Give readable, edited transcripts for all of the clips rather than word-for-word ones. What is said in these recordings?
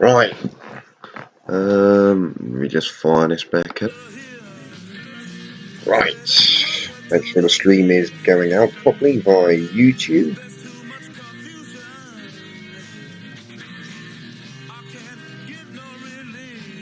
Right. Let me just fire this back up. Right. Make sure the stream is going out properly via YouTube.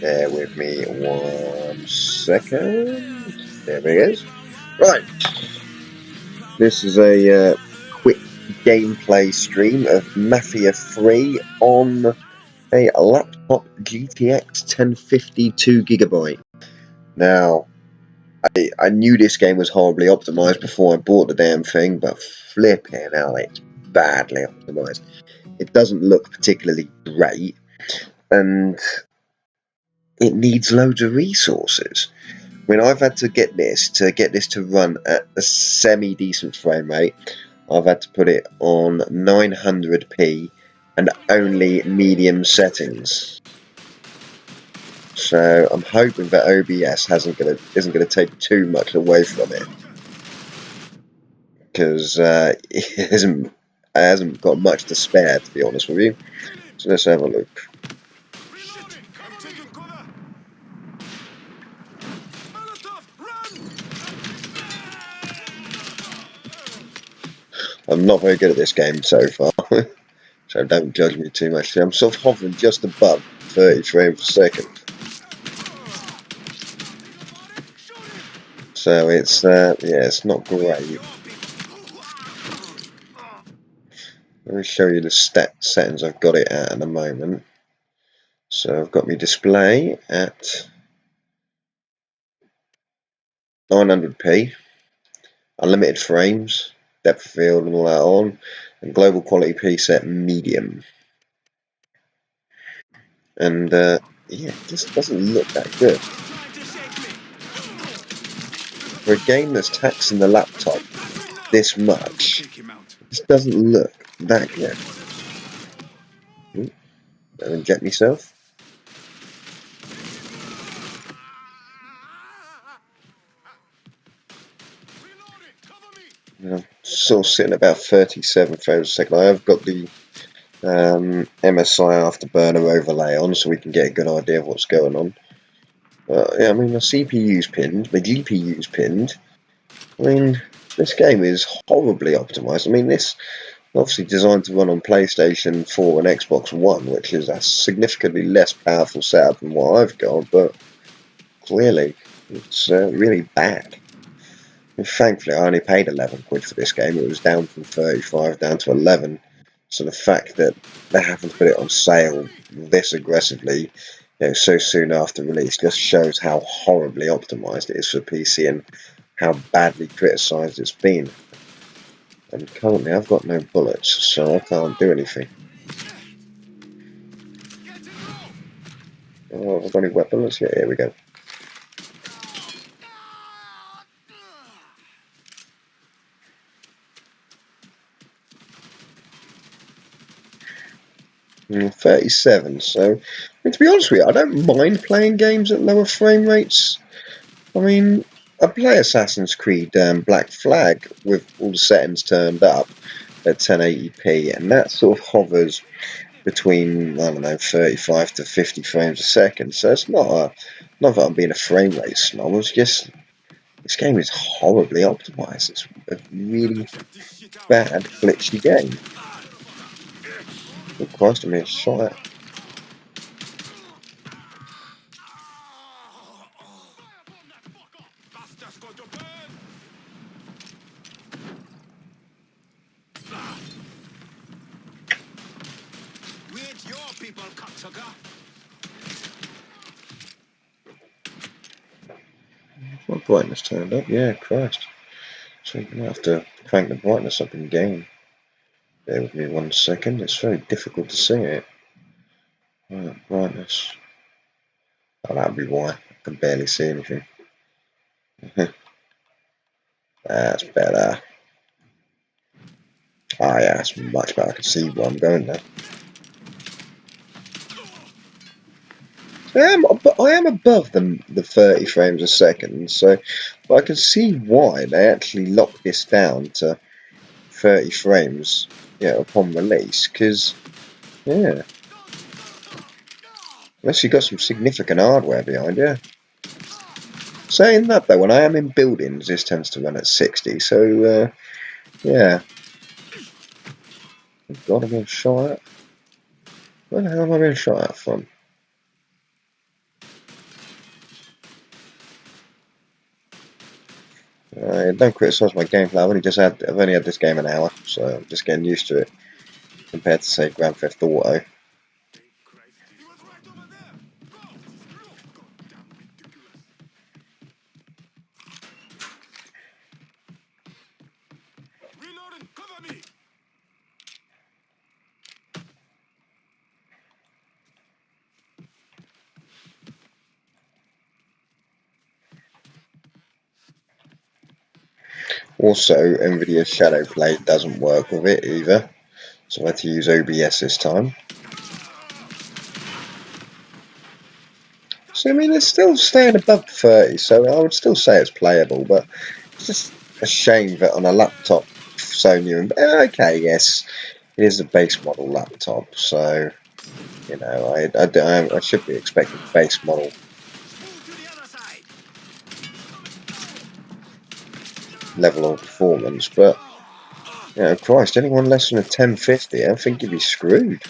Bear with me 1 second. There it is. Right. This is a quick gameplay stream of Mafia 3 on a Laptop GTX 1050 2GB. Now, I knew this game was horribly optimized before I bought the damn thing, but flipping hell, it's badly optimized. It doesn't look particularly great, and it needs loads of resources. I mean, I've had to get this to run at a semi-decent frame rate. I've had to put it on 900p and only medium settings. So I'm hoping that OBS isn't gonna take too much away from it, because it hasn't got much to spare, to be honest with you. So let's have a look. I'm not very good at this game so far, so don't judge me too much. I'm sort of hovering just above 30 frames per second. So it's yeah, it's not great. Let me show you the settings I've got it at the moment. So I've got my display at 900p, unlimited frames, depth of field and all that on, and global quality preset medium. And yeah, it just doesn't look that good. For a game that's taxing the laptop this much, it just doesn't look that good. I'll inject myself. I'm sort of sitting about 37 frames a second. I have got the MSI Afterburner overlay on, so we can get a good idea of what's going on. Yeah, I mean, my CPU's pinned, my GPU's pinned. I mean, this game is horribly optimized. I mean, this obviously designed to run on PlayStation 4 and Xbox One, which is a significantly less powerful setup than what I've got, but clearly it's really bad. And thankfully, I only paid 11 quid for this game. It was down from 35 down to 11. So the fact that they haven't put it on sale this aggressively, so soon after release, just shows how horribly optimized it is for PC and how badly criticised it's been. And currently I've got no bullets, so I can't do anything. Oh, I've got any wet bullets? Yeah, here we go. And 37, so I mean, to be honest with you, I don't mind playing games at lower frame rates. I mean, I play Assassin's Creed Black Flag with all the settings turned up at 1080p, and that sort of hovers between, I don't know, 35 to 50 frames a second. So it's not that I'm being a frame rate snob. It's just this game is horribly optimized. It's a really bad, glitchy game. Oh Christ, I mean, shot at. My brightness turned up, yeah, Christ. So you're going to have to crank the brightness up in game. Bear with me 1 second, it's very difficult to see it. Right, brightness. Oh, that'll be why. I can barely see anything. That's better. Ah, yeah, that's much better. I can see where I'm going now. I am above the 30 frames a second, so I can see why they actually locked this down to 30 frames, upon release. Because, yeah, Unless you've got some significant hardware behind you. Saying that though, when I am in buildings, this tends to run at 60, so yeah. Oh God, I'm being shot at. Where the hell am I being shot at from? Don't criticise my gameplay. I've only had this game an hour, so I'm just getting used to it compared to say Grand Theft Auto. Also, Nvidia's Shadow Play doesn't work with it either, so I had to use OBS this time. So I mean, it's still staying above 30, so I would still say it's playable, but it's just a shame that on a laptop so new. And okay, yes, it is a base model laptop, so you know, I should be expecting base model level of performance, but you know, Christ, anyone less than a 1050, I think you'd be screwed.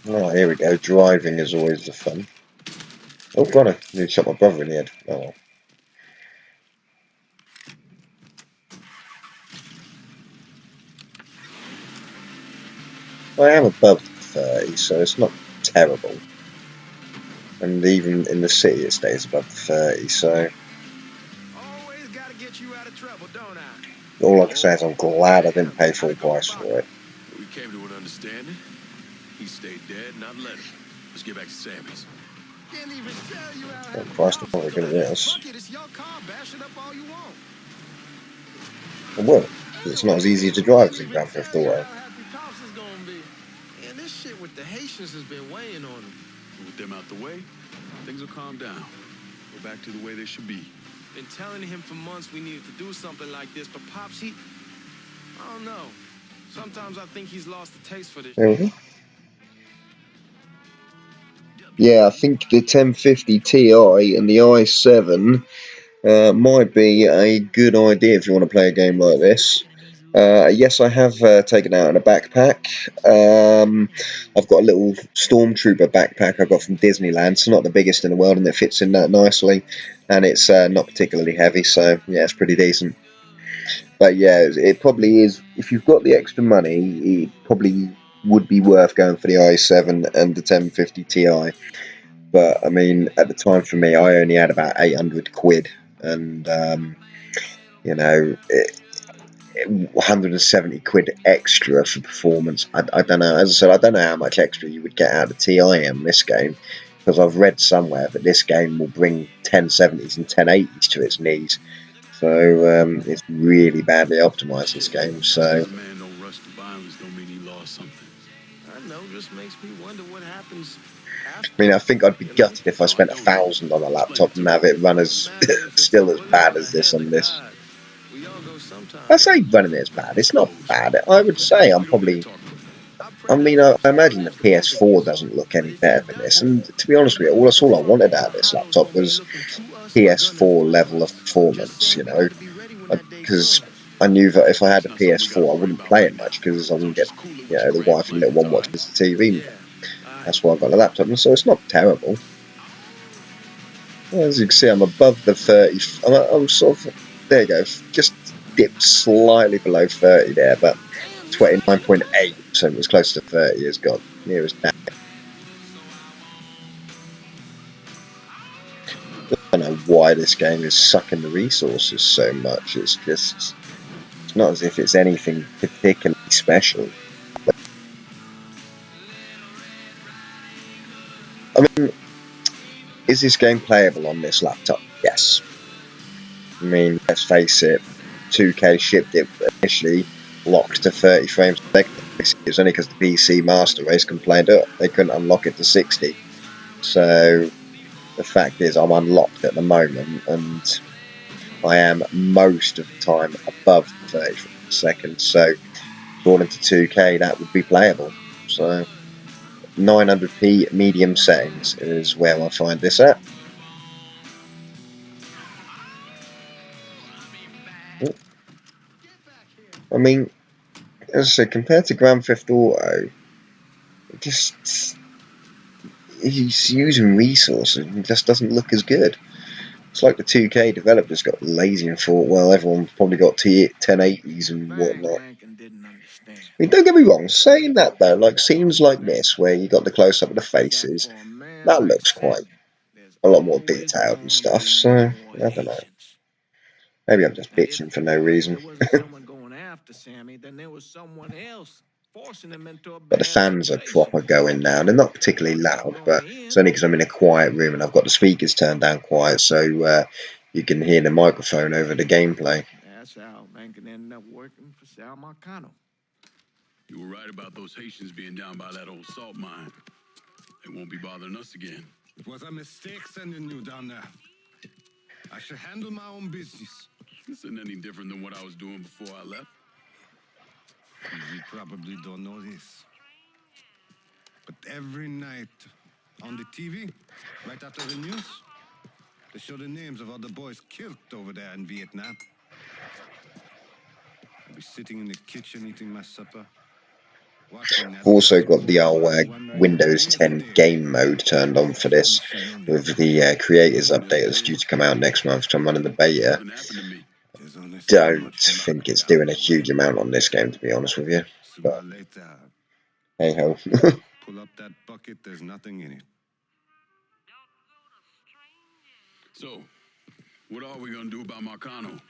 Oh, here we go. Driving is always the fun. Oh God, I nearly shot my brother in the head. Oh. I am above 30, so it's not terrible. And even in the city, it stays above 30, so Always gotta get you out of trouble, don't I? all I can say is I'm glad I didn't pay full price for it. We came to an understanding. He stayed dead, not let him. Let's get back to Sammy's. Can't even tell you how Oh Christ, I'm probably going to get this. Fuck it, it's your car. Bash it up all you want. I will. It's not as easy to drive as in Grand Theft Auto. And this shit with the Haitians has been weighing on them. With them out the way, things will calm down. Go back to the way they should be. Been telling him for months we needed to do something like this, but Pops, I don't know. Sometimes I think he's lost the taste for this. Yeah, I think the 1050 Ti and the i7 might be a good idea if you want to play a game like this. Yes, I have taken out in a backpack. I've got a little Stormtrooper backpack I got from Disneyland. It's not the biggest in the world and it fits in that nicely. And it's not particularly heavy, so yeah, it's pretty decent. But yeah, it probably is. If you've got the extra money, it probably would be worth going for the i7 and the 1050 Ti. But I mean, at the time for me, I only had about 800 quid, and you know, 170 quid extra for performance. I don't know. As I said, I don't know how much extra you would get out of Ti in this game, because I've read somewhere that this game will bring 1070s and 1080s to its knees. So it's really badly optimized, this game. So I know, just makes me wonder what happens. I mean, I think I'd be gutted if I spent $1,000 on a laptop and have it run as still as bad as this on this. I say running it as bad. It's not bad. I would say I'm probably. I mean, I imagine the PS4 doesn't look any better than this. And to be honest with you, that's all I wanted out of this laptop was PS4 level of performance. You know, because I knew that if I had a PS4, I wouldn't play it much because I wouldn't get, you know, the wife and little one watches the TV more. That's why I got a laptop, and so it's not terrible. As you can see, I'm above the 30. I'm sort of, there you go, just dipped slightly below 30 there, but 29.8, so it was close to 30 has got near as down. I don't know why this game is sucking the resources so much. It's just, it's not as if it's anything particularly special. I mean, is this game playable on this laptop? Yes. I mean, let's face it, 2K shipped it initially locked to 30 frames a second. It's only because the PC Master Race complained they couldn't unlock it to 60. So the fact is I'm unlocked at the moment, and I am most of the time above 30 frames a second. So according to 2K, that would be playable. So 900p medium settings is where I find this at. I mean, as I said, compared to Grand Theft Auto, just he's using resources and just doesn't look as good. It's like the 2K developers got lazy and thought, well, everyone's probably got 1080s and whatnot. I mean, don't get me wrong, saying that though, like scenes like this where you got the close up of the faces, that looks quite a lot more detailed and stuff. So I don't know. Maybe I'm just bitching for no reason. But the fans are proper going now. They're not particularly loud, but it's only because I'm in a quiet room and I've got the speakers turned down quiet, so you can hear the microphone over the gameplay. That's how man can end up working for Sal Marcano. You were right about those Haitians being down by that old salt mine. They won't be bothering us again. It was a mistake sending you down there. I should handle my own business. This isn't any different than what I was doing before I left. You probably don't know this, but every night on the TV, right after the news, they show the names of all the boys killed over there in Vietnam. I'll be sitting in the kitchen eating my supper. I've also got the Windows 10 game mode turned on for this with the creators update that's due to come out next month, so I'm running the beta. Don't think it's doing a huge amount on this game, to be honest with you. But hey ho. Pull up that bucket, there's nothing in it. So, what are we gonna do about Marcano?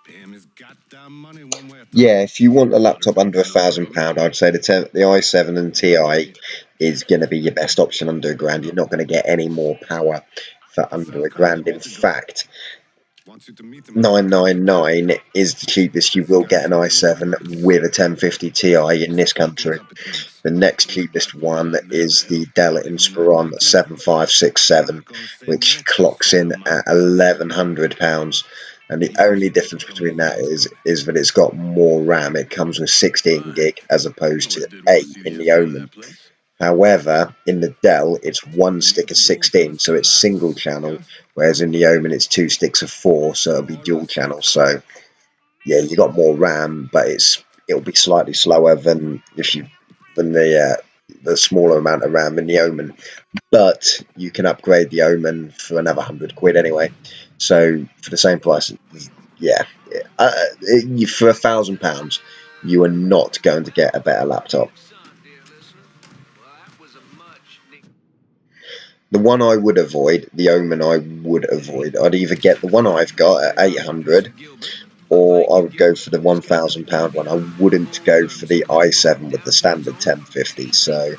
Pay him his goddamn money one way or Yeah, if you want a laptop under £1,000, I'd say the i7 and Ti is going to be your best option under £1,000. You're not going to get any more power for under £1,000. In fact, 999 is the cheapest you will get an i7 with a 1050 Ti in this country. The next cheapest one is the Dell Inspiron 7567, which clocks in at £1,100. And the only difference between that is that it's got more RAM. It comes with 16 gig as opposed to 8 in the Omen. However, in the Dell, it's one stick of 16, so it's single channel, whereas in the Omen, it's two sticks of 4, so it'll be dual channel. So, yeah, you got more RAM, but it'll be slightly slower than the smaller amount of RAM in the Omen. But you can upgrade the Omen for another £100 anyway. So for the same price, yeah, for £1,000, you are not going to get a better laptop. The one I would avoid, the Omen I would avoid, I'd either get the one I've got at 800, or I would go for the £1,000 one. I wouldn't go for the i7 with the standard 1050. So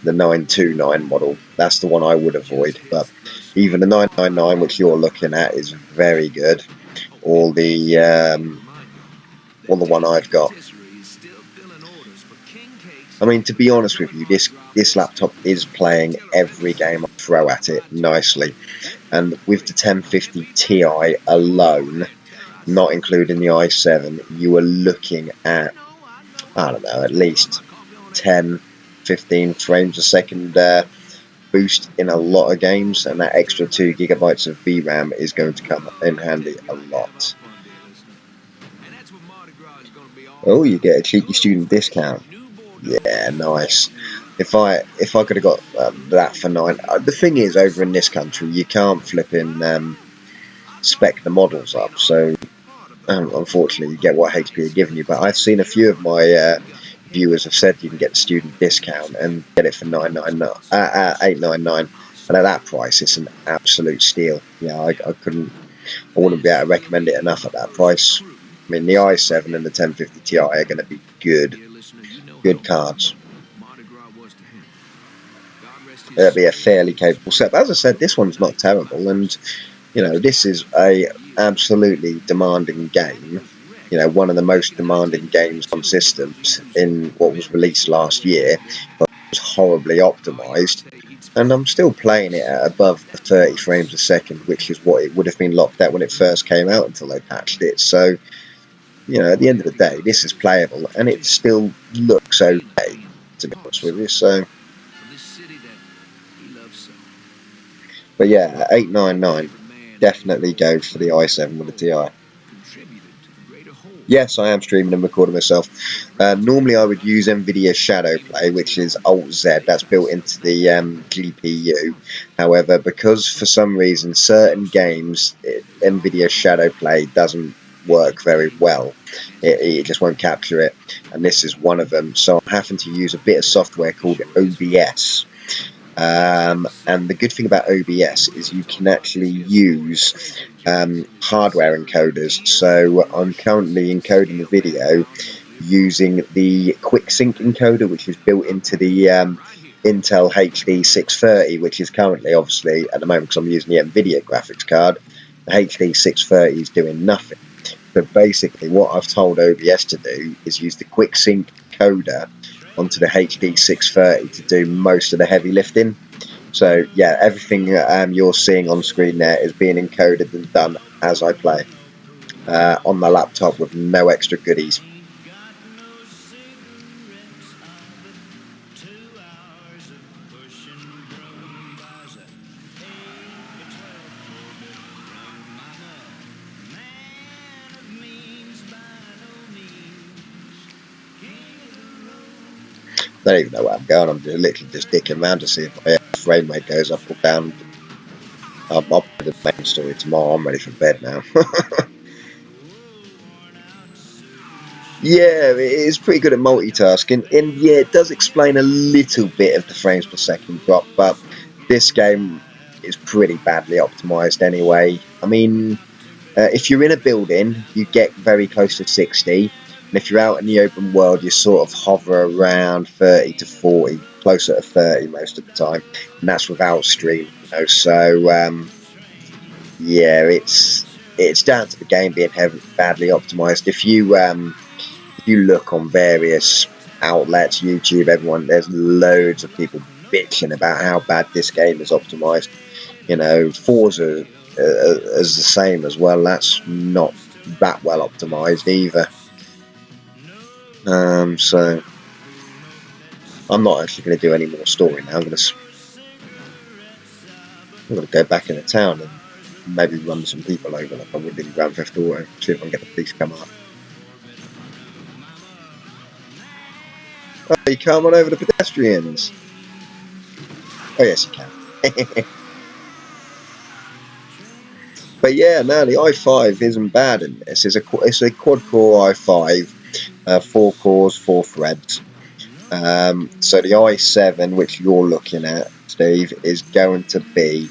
the 929 model, that's the one I would avoid. But even the 999, which you're looking at, is very good. Or the one I've got. I mean, to be honest with you, this laptop is playing every game I throw at it nicely. And with the 1050 Ti alone, not including the i7, you are looking at, I don't know, at least 10, 15 frames a second boost in a lot of games, and that extra 2 gigabytes of VRAM is going to come in handy a lot. Oh, you get a cheeky student discount. Yeah, nice. If I could have got that for 9, the thing is, over in this country, you can't flip in spec the models up, so unfortunately, you get what HP are giving you. But I've seen a few of my viewers have said you can get the student discount and get it for $899, and at that price, it's an absolute steal. Yeah, I wouldn't be able to recommend it enough at that price. I mean, the i7 and the 1050 Ti are going to be good cards. It'll be a fairly capable set. But as I said, this one's not terrible, and you know, this is a absolutely demanding game. you know, one of the most demanding games on systems in what was released last year, but was horribly optimized. And I'm still playing it at above the 30 frames a second, which is what it would have been locked at when it first came out until they patched it. So, you know, at the end of the day, this is playable and it still looks okay, to be honest with you. So, but yeah, 899, definitely go for the i7 with the Ti. Yes, I am streaming and recording myself. Normally I would use NVIDIA Shadow Play, which is Alt-Z, that's built into the GPU. However, because for some reason certain games, NVIDIA Shadow Play doesn't work very well. It just won't capture it, and this is one of them. So I'm having to use a bit of software called OBS. And the good thing about OBS is you can actually use hardware encoders. So I'm currently encoding the video using the Quick Sync encoder, which is built into the Intel HD 630, which is currently, obviously, at the moment, because I'm using the NVIDIA graphics card, the HD 630 is doing nothing. But basically, what I've told OBS to do is use the Quick Sync encoder onto the HD 630 to do most of the heavy lifting. So yeah, everything you're seeing on screen there is being encoded and done as I play on the laptop with no extra goodies. I don't even know where I'm going. I'm just literally just dicking around to see if my frame rate goes up or down. I'll do the main story tomorrow. I'm ready for bed now. Yeah, it is pretty good at multitasking, and yeah, it does explain a little bit of the frames per second drop, but this game is pretty badly optimized anyway. I mean, if you're in a building, you get very close to 60, and if you're out in the open world, you sort of hover around 30 to 40, closer to 30 most of the time, and that's without stream, you know. So yeah, it's down to the game being badly optimized. If you look on various outlets, YouTube, everyone, there's loads of people bitching about how bad this game is optimized. You know, Forza is the same as well. That's not that well optimized either. So I'm not actually going to do any more story now. I'm going to go back into town and maybe run some people over like I would in Grand Theft Auto. See if I can get the police to come up. Oh, you can't run over the pedestrians. Oh yes, you can. But yeah, no, the i5 isn't bad in this. It's a quad-core i5, 4 cores, 4 threads. So the i7, which you're looking at, Steve, is going to be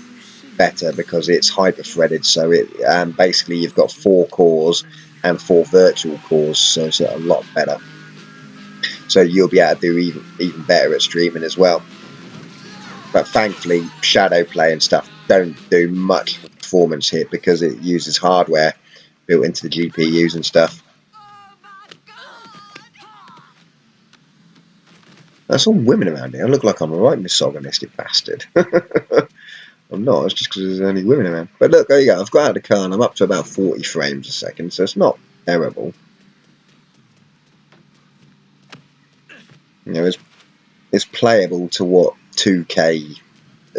better because it's hyper-threaded. So it basically you've got 4 cores and 4 virtual cores, so it's a lot better. So you'll be able to do even better at streaming as well. But thankfully, shadow play and stuff don't do much performance hit because it uses hardware built into the GPUs and stuff. There's all women around here. I look like I'm a right misogynistic bastard. I'm not. It's just because there's only women around. But look, there you go. I've got out of the car and I'm up to about 40 frames a second, so it's not terrible. You know, it's playable to what 2K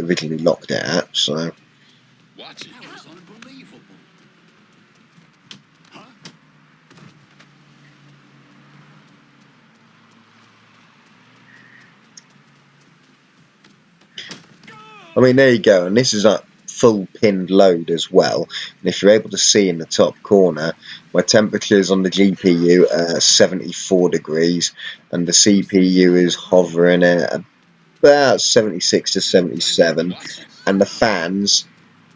originally locked it at. So. Watch it. That was unbelievable. Huh? I mean, there you go, and this is a full pinned load as well. And if you're able to see in the top corner, my temperatures on the GPU are 74 degrees, and the CPU is hovering at about 76 to 77, and the fans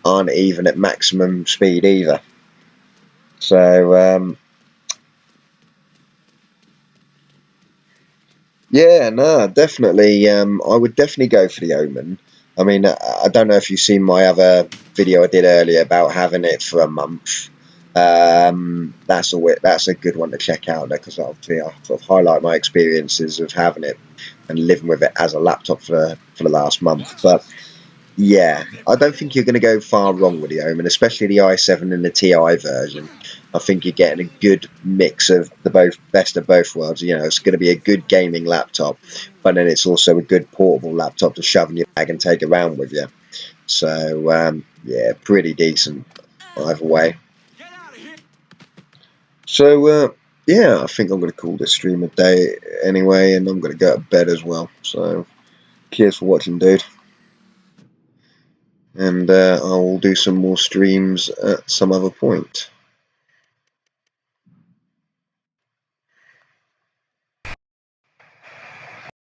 aren't even at maximum speed either. So, yeah, no, definitely. I would definitely go for the Omen. I mean, I don't know if you've seen my other video I did earlier about having it for a month. That's a good one to check out there, because obviously I sort of highlight my experiences of having it and living with it as a laptop for the last month. But yeah, I don't think you're going to go far wrong with the Omen, especially the i7 and the Ti version. I think you're getting a good mix of the best of both worlds. You know, it's going to be a good gaming laptop, but then it's also a good portable laptop to shove in your bag and take around with you. So yeah, pretty decent either way. So yeah, I think I'm going to call this stream a day anyway, and I'm going to go to bed as well. So cheers for watching, dude. And I'll do some more streams at some other point.